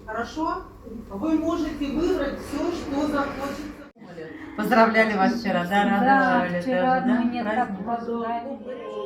Хорошо? Вы можете выбрать все, что захочется. Поздравляли вас вчера, да? Да, Радовали вчера тоже, да? мне так Праздник. поздравили.